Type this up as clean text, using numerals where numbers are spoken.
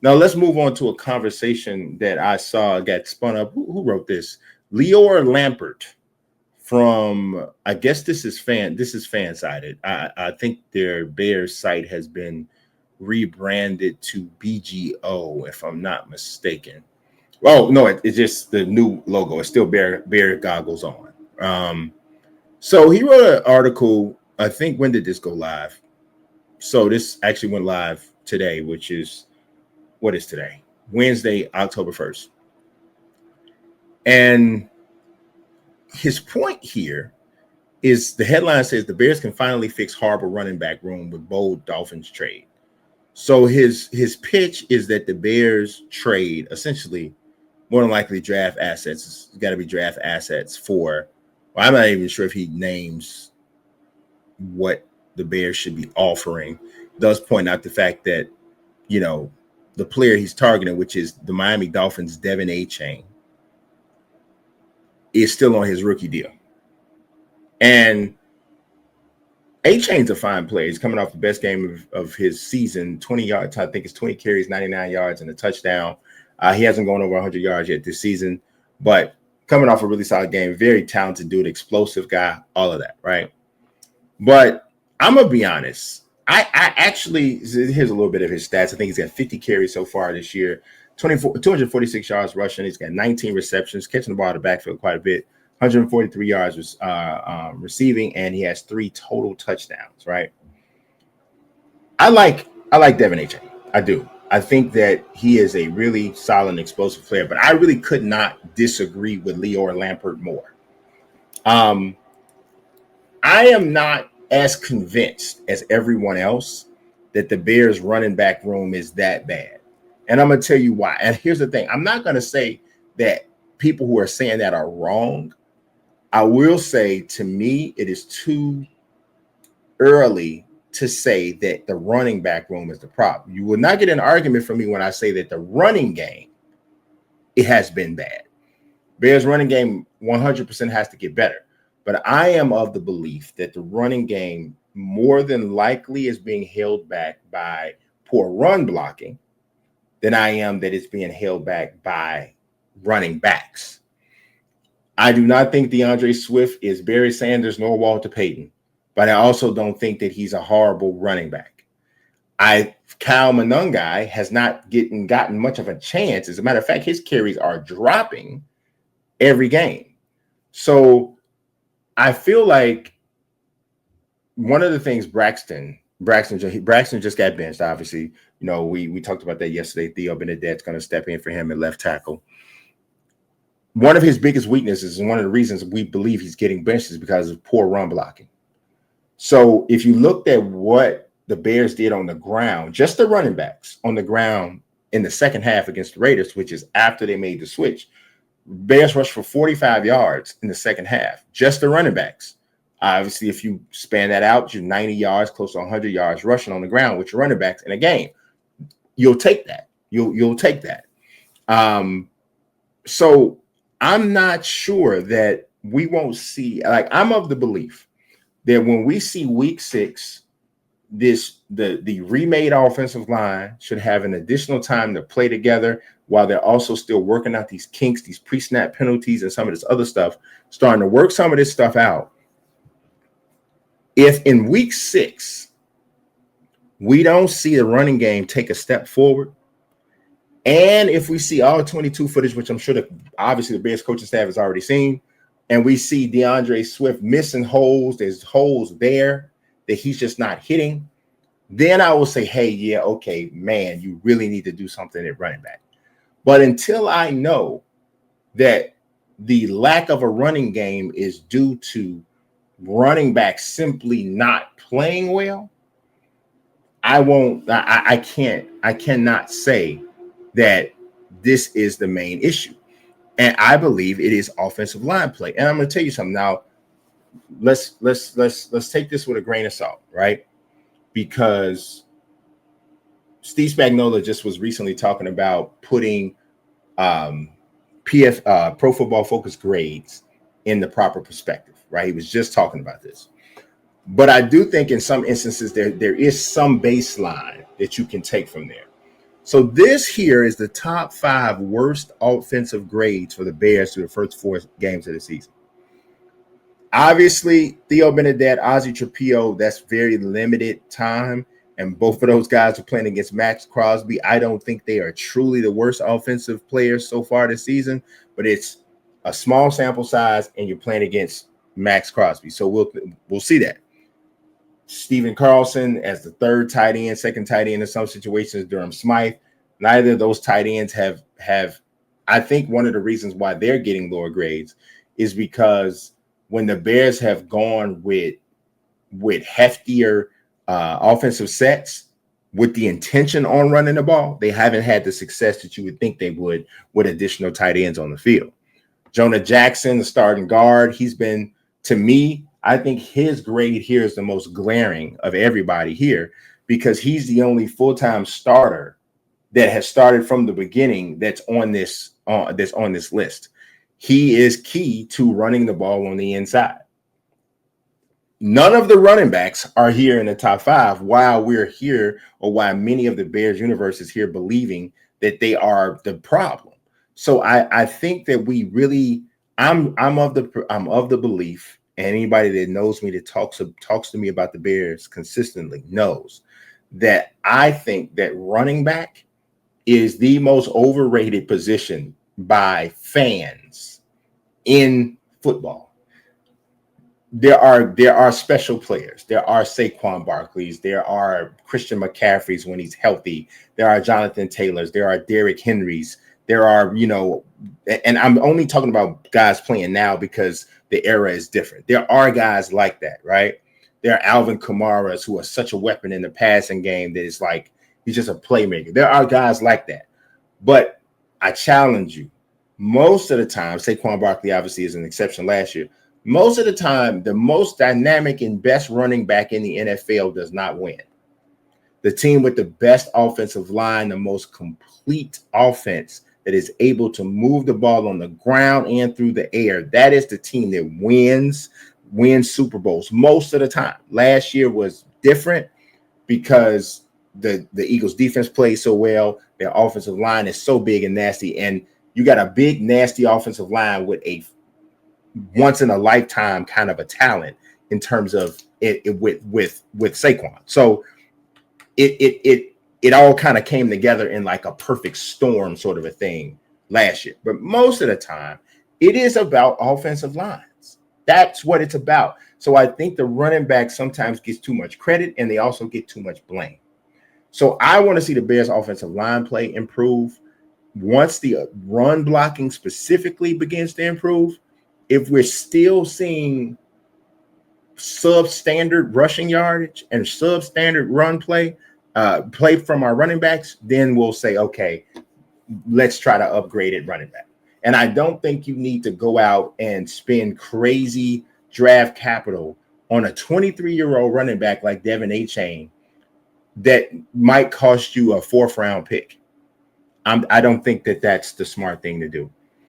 Now let's move on to a conversation that I saw got spun up. Who wrote this? Leor Lampert from, I guess this is fan sided. I think their Bears site has been rebranded to BGO, if I'm not mistaken. Oh no, it's just the new logo. It's still bear goggles on. So he wrote an article. I think, when did this go live? So this actually went live today, which is, what is today? Wednesday, October 1st. And his point here is, the headline says the Bears can finally fix horrible running back room with bold Dolphins trade. So his pitch is that the Bears trade, essentially, more than likely draft assets. It's got to be draft assets for, well, I'm not even sure if he names what the Bears should be offering. Does point out the fact that, the player he's targeting, which is the Miami Dolphins' De'Von Achane, is still on his rookie deal. And Achane's a fine player. He's coming off the best game of his season, 20 yards. I think it's 20 carries, 99 yards, and a touchdown. He hasn't gone over 100 yards yet this season, but coming off a really solid game, very talented dude, explosive guy, all of that, right? But I'm going to be honest. I actually, here's a little bit of his stats. I think he's got 50 carries so far this year, 246 yards rushing. He's got 19 receptions, catching the ball out of the backfield quite a bit, 143 yards receiving, and he has 3 total touchdowns, right? I like De'Von Achane. I do. I think that he is a really solid and explosive player, but I really could not disagree with Leor Lampert more. I am not as convinced as everyone else that the Bears running back room is that bad. And I'm going to tell you why. And here's the thing. I'm not going to say that people who are saying that are wrong. I will say, to me, it is too early to say that the running back room is the problem. You will not get an argument from me when I say that the running game, it has been bad. Bears running game 100% has to get better. But I am of the belief that the running game more than likely is being held back by poor run blocking than I am that it's being held back by running backs. I do not think DeAndre Swift is Barry Sanders nor Walter Payton, but I also don't think that he's a horrible running back. Kyle Monangai has not gotten much of a chance. As a matter of fact, his carries are dropping every game. So I feel like one of the things Braxton just got benched, obviously. We talked about that yesterday. Theo Benedette's going to step in for him at left tackle. One of his biggest weaknesses, and one of the reasons we believe he's getting benched, is because of poor run blocking. So if you looked at what the Bears did on the ground, just the running backs on the ground in the second half against the Raiders, which is after they made the switch, Bears rushed for 45 yards in the second half, just the running backs. Obviously, if you span that out, you're 90 yards, close to 100 yards rushing on the ground with your running backs in a game. You'll take that. You'll take that. So I'm not sure that we won't see, I'm of the belief that when we see week 6, the remade offensive line should have an additional time to play together while they're also still working out these kinks, these pre-snap penalties, and some of this other stuff, starting to work some of this stuff out. If in week 6 we don't see the running game take a step forward, and if we see all 22 footage, which I'm sure that obviously the Bears coaching staff has already seen, and we see DeAndre Swift missing holes, there's holes there that he's just not hitting, then I will say, hey, yeah, okay, man, you really need to do something at running back. But until I know that the lack of a running game is due to running back simply not playing well, I cannot say that this is the main issue. And I believe it is offensive line play. And I'm going to tell you something now. Let's take this with a grain of salt, right? Because Steve Spagnuolo just was recently talking about putting Pro Football Focus grades in the proper perspective, right? He was just talking about this. But I do think in some instances there is some baseline that you can take from there. So this here is the top 5 worst offensive grades for the Bears through the first 4 games of the season. Obviously, Theo Bernadette, Ozzie Trapio, that's very limited time. And both of those guys are playing against Max Crosby. I don't think they are truly the worst offensive players so far this season, but it's a small sample size, and you're playing against Max Crosby. So we'll see that. Stephen Carlson as the third tight end, second tight end in some situations, Durham Smythe. Neither of those tight ends have I think one of the reasons why they're getting lower grades is because when the Bears have gone with heftier offensive sets with the intention on running the ball, they haven't had the success that you would think they would with additional tight ends on the field. Jonah Jackson, the starting guard, he's been, to me, I think his grade here is the most glaring of everybody here because he's the only full-time starter that has started from the beginning that's on this list. He is key to running the ball on the inside. None of the running backs are here in the top 5 while we're here, or why many of the Bears universe is here believing that they are the problem. So I think that we really, I'm of the belief, and anybody that knows me that talks to me about the Bears consistently knows that I think that running back is the most overrated position by fans in football. There are special players. There are Saquon Barkleys. There are Christian McCaffreys when he's healthy. There are Jonathan Taylors. There are Derrick Henrys. There are, and I'm only talking about guys playing now because the era is different. There are guys like that, right? There are Alvin Kamaras who are such a weapon in the passing game that it's like he's just a playmaker. There are guys like that. But I challenge you. Most of the time, Saquon Barkley obviously is an exception last year. Most of the time, the most dynamic and best running back in the NFL does not win. The team with the best offensive line, the most complete offense that is able to move the ball on the ground and through the air, that is the team that wins Super Bowls most of the time. Last year was different because the Eagles defense played so well. Their offensive line is so big and nasty, and you got a big, nasty offensive line with a once in a lifetime kind of a talent in terms of it with Saquon. So it all kind of came together in like a perfect storm sort of a thing last year. But most of the time, it is about offensive lines. That's what it's about. So I think the running back sometimes gets too much credit, and they also get too much blame. So I want to see the Bears offensive line play improve. Once the run blocking specifically begins to improve, if we're still seeing substandard rushing yardage and substandard run play from our running backs, then we'll say, okay, let's try to upgrade it running back. And I don't think you need to go out and spend crazy draft capital on a 23-year-old running back like De'Von Achane that might cost you a 4th round pick. I don't think that that's the smart thing to do.